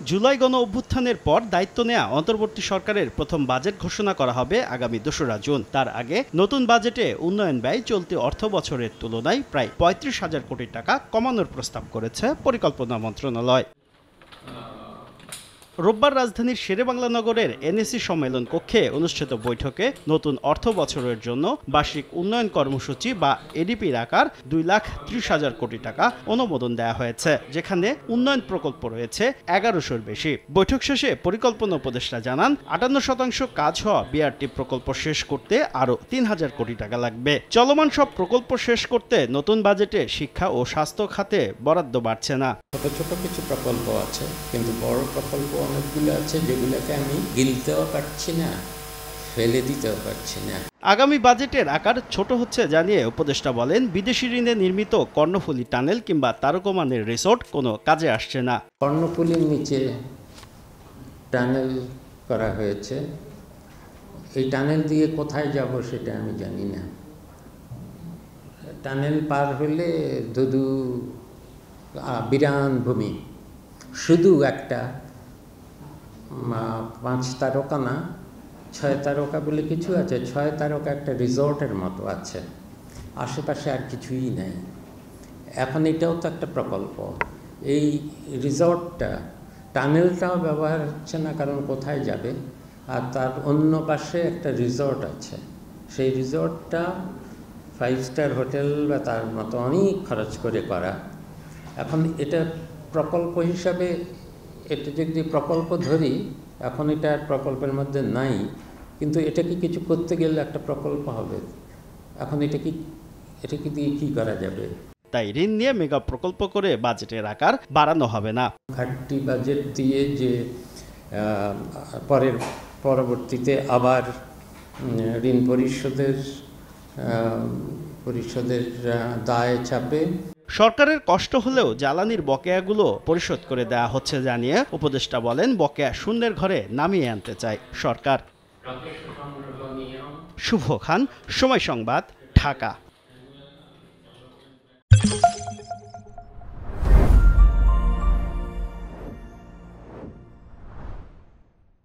জুলাই গণ অভ্যুত্থানের পর দায়িত্ব নেয়া অন্তর্বর্তী সরকারের প্রথম বাজেট ঘোষণা করা হবে আগামী ২রা জুন। তার আগে নতুন বাজেটে উন্নয়ন ব্যয় চলতি অর্থ বছরের তুলনায় প্রায় ৩৫,০০০ কোটি টাকা কমানোর প্রস্তাব করেছে পরিকল্পনা মন্ত্রণালয়। রোববার রাজধানীর শেরেবাংলা নগরের এনএসি সম্মেলন কক্ষে অনুষ্ঠিত বৈঠকে নতুন অর্থ বছরের জন্য বার্ষিক উন্নয়ন কর্মসূচি বা এডিপির আকার ২,৩০,০০০ কোটি টাকা অনুমোদন দেওয়া হয়েছে, যেখানে উন্নয়ন প্রকল্প রয়েছে ১১০০-র বেশি। বৈঠক শেষে পরিকল্পনা উপদেষ্টা জানান ৫৮% কাজ হওয়া বিআরটি প্রকল্প শেষ করতে আরও ৩,০০০ কোটি টাকা লাগবে। চলমান সব প্রকল্প শেষ করতে নতুন বাজেটে শিক্ষা ও স্বাস্থ্য খাতে বরাদ্দ বাড়ছে না। ছোট ছোট কিছু প্রকল্প আছে, কিন্তু বড় প্রকল্প অনেকগুলো আছে যেগুলোকে আমি গিলতেও পারছি না, ফেলে দিতেও পারছি না। আগামী বাজেটের আকার ছোট হচ্ছে জানিয়ে উপদেষ্টা বলেন, বিদেশি ঋণে নির্মিত কর্ণফুলী টানেল কিংবা তারকমানের রিসোর্ট কোনো কাজে আসছে না। কর্ণফুলীর নিচে টানেল করা হয়েছে, এই টানেল দিয়ে কোথায় যাব সেটা আমি জানি না। টানেল পার হলে ধুধু বিরান ভূমি, শুধু একটা ৫ তারকা না ৬ তারকা বলে কিছু আছে, ৬ তারকা একটা রিসোর্টের মতো আছে, আশেপাশে আর কিছুই নাই। এখন এটাও তো একটা প্রকল্প। এই রিসোর্টটা, টানেলটাও ব্যবহার হচ্ছে না, কারণ কোথায় যাবে। আর তার অন্য পাশে একটা রিসোর্ট আছে, সেই রিসোর্টটা 5 স্টার হোটেল বা তার মতো অনেক খরচ করে করা। এখন এটা প্রকল্প হিসাবে, এটা যদি প্রকল্প ধরি, এখন এটা প্রকল্পের মধ্যে নাই, কিন্তু এটাকে কিছু করতে গেলে একটা প্রকল্প হবে। এখন এটাকে দিয়ে কী করা যাবে? তাই ঋণ নিয়ে মেগা প্রকল্প করে বাজেটের আকার বাড়ানো হবে না। ঘাটতি বাজেট দিয়ে যে পরবর্তীতে আবার ঋণ পরিশোধের দায় চাপে। সরকারের কষ্ট হলেও জ্বালানির বকেয়াগুলো পরিশোধ করে দেওয়া হচ্ছে জানিয়ে উপদেষ্টা বলেন, বকেয়া শূন্যের ঘরে নামিয়ে আনতে চায় সরকার। শুভ খান, সময় সংবাদ, ঢাকা।